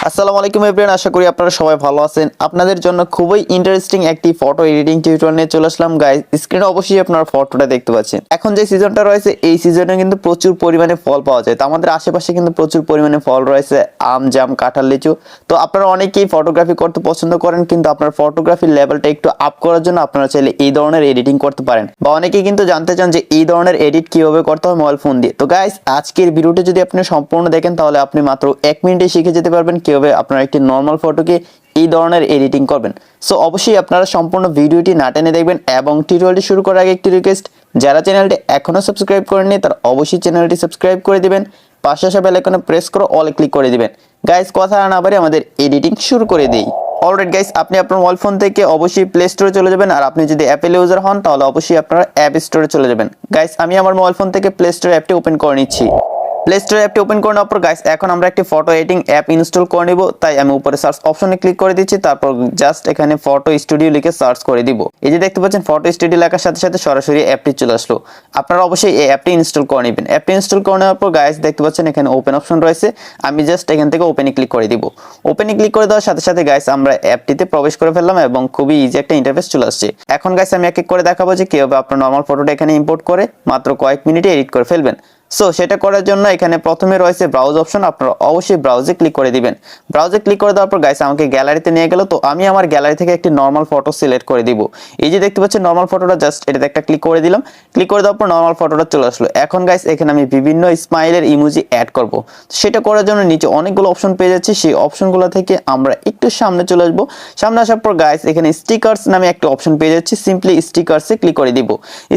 আসসালামু আলাইকুম এভরিওয়ান, আশা করি আপনারা সবাই ভালো আছেন। আপনাদের জন্য খুবই ইন্টারেস্টিং একটি ফটো এডিটিং টিউটোরিয়াল নিয়ে চলে আসলাম গাইস। স্ক্রিনে অবশ্যই আপনারা ফটোটা দেখতে পাচ্ছেন। এখন যে সিজনটা রয়েছে এই সিজনে কিন্তু প্রচুর পরিমাণে ফল পাওয়া যায়। তো আমাদের আশেপাশে কিন্তু প্রচুর পরিমাণে ফল রয়েছে, আম, জাম, কাঁঠাল, লিচু। তো আপনারা অনেকেই ফটোগ্রাফি করতে পছন্দ করেন, কিন্তু আপনার ফটোগ্রাফির লেভেলটা একটু আপ করার জন্য আপনারা চাইলে এই ধরনের এডিটিং করতে পারেন, বা অনেকেই কিন্তু জানতে চান যে এই ধরনের এডিট কিভাবে করতে হয় মোবাইল ফোন দিয়ে। তো গাইস, আজকের ভিডিওটি যদি আপনি সম্পূর্ণ দেখেন তাহলে আপনি মাত্র 1 মিনিটে শিখে যেতে পারবেন কিভাবে আপনারা একটি নর্মাল ফটোকে এই ধরনের এডিটিং করবেন। সো অবশ্যই আপনারা সম্পূর্ণ ভিডিওটি না টেনে দেখবেন। এবং টিউটোরিয়ালটি শুরু করার আগে একটি রিকোয়েস্ট, যারা চ্যানেলটি এখনো সাবস্ক্রাইব করেননি তারা অবশ্যই চ্যানেলটি সাবস্ক্রাইব করে দিবেন, পাশে আসা বেল আইকনে প্রেস করে অল ক্লিক করে দিবেন। গাইস, কথা না বাড়িয়ে আমাদের এডিটিং শুরু করে দেই। অলরাইট গাইস, আপনি আপনার মোবাইল ফোন থেকে অবশ্যই প্লে স্টোরে চলে যাবেন, আর আপনি যদি অ্যাপেল ইউজার হন তাহলে অবশ্যই আপনারা অ্যাপ স্টোরে চলে যাবেন। গাইস, আমি আমার মোবাইল ফোন থেকে প্লে স্টোর অ্যাপটি ওপেন করে নিচ্ছি। প্লে স্টোর অ্যাপটি ওপেন করে নেওয়ার পর গাইস, এখন আমরা একটি ফটো এডিটিং অ্যাপ ইনস্টল করে নিব। তাই আমি উপরে সার্চ অপশনে ক্লিক করে দিচ্ছি, তারপর জাস্ট এখানে ফটো স্টুডিও লিখে সার্চ করে দিব। এই যে দেখতে পাচ্ছেন ফটো স্টুডিও লেখার সাথে সাথে সরাসরি অ্যাপটি চলে আসলো। আপনারা অবশ্যই এই অ্যাপটি ইনস্টল করে নেবেন। অ্যাপটি ইনস্টল করে নেওয়ার পর গাইস দেখতে পাচ্ছেন এখানে ওপেন অপশন রয়েছে। আমি জাস্ট এখান থেকে ওপেনে ক্লিক করে দিব। ওপেনে ক্লিক করে দেওয়ার সাথে সাথে গাইস আমরা অ্যাপটিতে প্রবেশ করে ফেললাম এবং খুবই ইজি একটা ইন্টারফেস চলে আসছে। এখন গাইস আমি এক এক করে দেখাবো যে কিভাবে আপনার নরমাল ফটোটা এখানে ইম্পোর্ট করে মাত্র কয়েক মিনিটে এডিট করে ফেলবেন। সো সেটা করার জন্য এখানে প্রথমে রয়েছে ব্রাউজ অপশন, আপনারা অবশ্যই ব্রাউজে ক্লিক করে দিবেন। ব্রাউজে ক্লিক করে দেওয়ার পর গাইস আমাকে গ্যালারিতে নিয়ে গেল। তো আমি আমার গ্যালারি থেকে একটি নরমাল ফটো সিলেক্ট করে দিব। এই যে দেখতে পাচ্ছেন নরমাল ফটোটা, জাস্ট এটাতে একটা ক্লিক করে দিলাম। ক্লিক করে দেওয়ার পর নরমাল ফটোটা চলে আসলো। এখন গাইস এখানে আমি বিভিন্ন স্মাইলের ইমোজি অ্যাড করব। সেটা করার জন্য নিচে অনেকগুলো অপশন পেয়ে যাচ্ছি। সেই অপশনগুলো থেকে আমরা একটু সামনে চলে আসবো। সামনে আসার পর গাইস এখানে স্টিকার্স নামে একটা অপশন পেয়ে যাচ্ছি। সিম্পলি স্টিকার্সে ক্লিক করে দিব।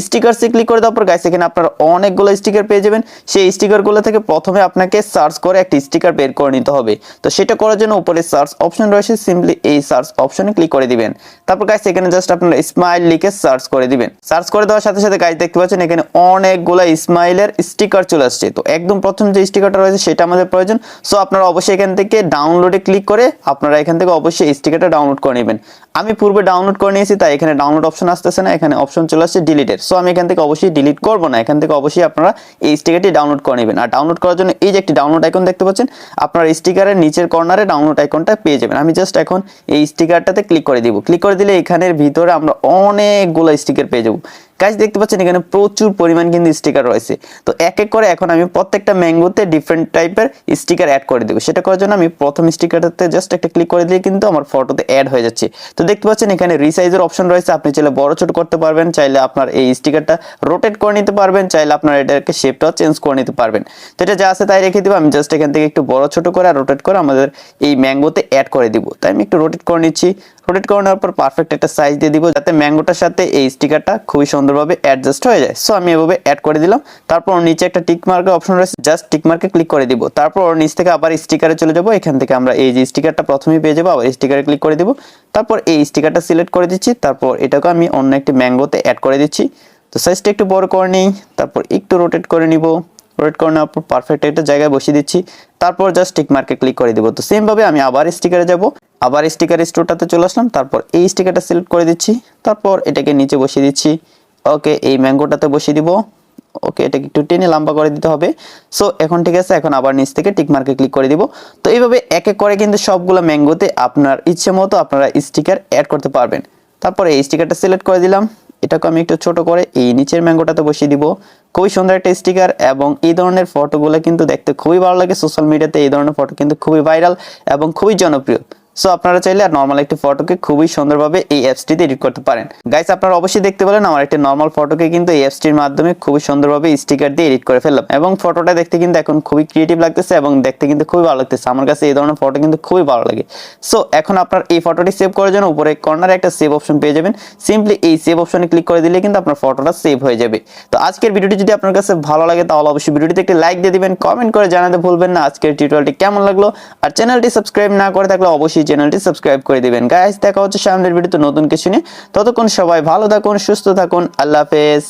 স্টিকার্সে ক্লিক করে দেওয়ার পর গাইস এখানে আপনারা অনেকগুলো স্টিকার পেয়ে যাবেন। সেই স্টিকারগুলো থেকে প্রথমে আপনাকে সার্চ করে একটা স্টিকার বের করে নিতে হবে। তো সেটা করার জন্য উপরে সার্চ অপশন রয়েছে, সিম্পলি এই সার্চ অপশনে ক্লিক করে দিবেন। তারপর গাইস এখানে জাস্ট আপনারা স্মাইল লিখে সার্চ করে দিবেন। সার্চ করে দেওয়ার সাথে সাথে গাইস দেখতে পাচ্ছেন এখানে অনেকগুলো স্মাইলের স্টিকার চলে আসছে। তো একদম প্রথম যে স্টিকারটা রয়েছে সেটা আমাদের প্রয়োজন। সো আপনারা অবশ্যই এখান থেকে ডাউনলোডে ক্লিক করে আপনারা এখান থেকে অবশ্যই স্টিকারটা ডাউনলোড করে নেবেন। আমি পূর্বে ডাউনলোড করে নিয়েছি, তাই এখানে ডাউনলোড অপশন আসতেছে না, এখানে অপশন চলে আসছে ডিলিটের। সো আমি এখান থেকে অবশ্যই ডিলিট করব না, এখান থেকে অবশ্যই আপনারা এই স্টিকারটি ডাউনলোড করে নেবেন। আর ডাউনলোড করার জন্য এই যে একটি ডাউনলোড আইকন দেখতে পাচ্ছেন, আপনার স্টিকারের নিচের কর্নারে ডাউনলোড আইকনটা পেয়ে যাবেন। আমি জাস্ট এখন এই স্টিকারটাতে ক্লিক করে দিব। ক্লিক করে দিলে এখানের ভিতরে আমরা অনেকগুলো স্টিকার পেয়ে যাব। গাইস দেখতে পাচ্ছেন এখানে প্রচুর পরিমাণ কিন্তু স্টিকার রয়েছে। তো এক এক করে এখন আমি প্রত্যেকটা ম্যাঙ্গোতে ডিফারেন্ট টাইপের স্টিকার অ্যাড করে দেবো। সেটা করার জন্য আমি প্রথম স্টিকারটাতে জাস্ট একটা ক্লিক করে দিলে কিন্তু আমার ফটোতে অ্যাড হয়ে যাচ্ছে। তো দেখতে পাচ্ছেন এখানে রিসাইজের অপশন রয়েছে, আপনি চাইলে বড় ছোট করতে পারবেন, চাইলে আপনার এই স্টিকারটা রোটেট করে নিতে পারবেন, চাইলে আপনার এটাকে শেপটাও চেঞ্জ করে নিতে পারবেন। তো এটা যা আছে তাই রেখে দিব। আমি জাস্ট এখান থেকে একটু বড় ছোট করে আর রোটেট করে আমাদের এই ম্যাঙ্গোতে অ্যাড করে দিব। তাই আমি একটু রোটেট করে নিচ্ছি। রোটেট করে নেওয়ার পর পারফেক্ট একটা সাইজ দিয়ে দিব, যাতে ম্যাঙ্গোটার সাথে এই স্টিকারটা খুবই সুন্দরভাবে অ্যাডজাস্ট হয়ে যায়। সো আমি এভাবে অ্যাড করে দিলাম। তারপর নিচে একটা টিক মার্কের অপশন রয়েছে, জাস্ট টিক মার্কে ক্লিক করে দিব। তারপর নিচ থেকে আবার স্টিকারে চলে যাব। এখান থেকে আমরা এই যে স্টিকারটা প্রথমেই পেয়ে যাবো, আবার স্টিকারে ক্লিক করে দিব। তারপর এই স্টিকারটা সিলেক্ট করে দিচ্ছি। তারপর এটাকে আমি অন্য একটি ম্যাঙ্গোতে অ্যাড করে দিচ্ছি। তো সাইজটা একটু বড় করে নিই, তারপর একটু রোটেট করে নিব। রোটেট করে নেওয়ার পর পারফেক্ট একটা জায়গায় বসিয়ে দিচ্ছি। তারপর জাস্ট টিক মার্কে ক্লিক করে দিব। তো সেম ভাবে আমি আবার স্টিকারে যাব, আবার স্টিকার স্টোরটাতে চলে আসলাম। তারপর এই স্টিকারটা সিলেক্ট করে দিচ্ছি। তারপর এটাকে নিচে বসিয়ে দিচ্ছি। ওকে, এই ম্যাঙ্গোটাতে বসিয়ে দিব। ওকে, এটাকে একটু টেনে লম্বা করে দিতে হবে। সো এখন ঠিক আছে, এখন আবার নিচ থেকে টিক মার্কে ক্লিক করে দিব। তো এইভাবে এক এক করে কিন্তু সবগুলো ম্যাঙ্গোতে আপনার ইচ্ছে মতো আপনারা স্টিকার অ্যাড করতে পারবেন। তারপর এই স্টিকারটা সিলেক্ট করে দিলাম। এটাকে আমি একটু ছোট করে এই নিচের ম্যাঙ্গোটাতে বসিয়ে দিব। খুবই সুন্দর একটা স্টিকার, এবং এই ধরনের ফটোগুলো কিন্তু দেখতে খুবই ভালো লাগে। সোশ্যাল মিডিয়াতে এই ধরনের ফটো কিন্তু খুবই ভাইরাল এবং খুবই জনপ্রিয়। সো আপনারা চাইলে আর নর্মাল একটি ফটোকে খুবই সুন্দরভাবে এই অ্যাপসটিতে এডিট করতে পারেন। গাইস আপনারা অবশ্যই দেখতে পেলেন আমার একটি নর্মাল ফটোকে কিন্তু এই অ্যাপসটির মাধ্যমে খুবই সুন্দরভাবে স্টিকার দিয়ে এডিট করে ফেললাম, এবং ফটোটা দেখতে কিন্তু এখন খুবই ক্রিয়েটিভ লাগতেছে এবং দেখতে কিন্তু খুবই ভালো লাগতেছে। আমার কাছে এই ধরনের ফটো কিন্তু খুবই ভালো লাগে। সো এখন আপনার এই ফটোটি সেভ করার জন্য উপরে কর্নারে একটা সেভ অপশন পেয়ে যাবেন। সিম্পলি এই সেভ অপশনে ক্লিক করে দিলে কিন্তু আপনার ফটোটা সেভ হয়ে যাবে। তো আজকের ভিডিওটি যদি আপনার কাছে ভালো লাগে তাহলে অবশ্যই ভিডিওটিতে একটি লাইক দিয়ে দিবেন, কমেন্ট করে জানাতে ভুলবেন না আজকের টিউটোরিয়ালটি কেমন লাগলো। আর চ্যানেলটি সাবস্ক্রাইব না করে থাকলে অবশ্যই চ্যানেলটি সাবস্ক্রাইব করে দিবেন। গাইস দেখা হচ্ছে সামনের ভিডিওতে নতুন কিছু নিয়ে। ততক্ষণ সবাই ভালো থাকুন, সুস্থ থাকুন। আল্লাহ হাফেজ।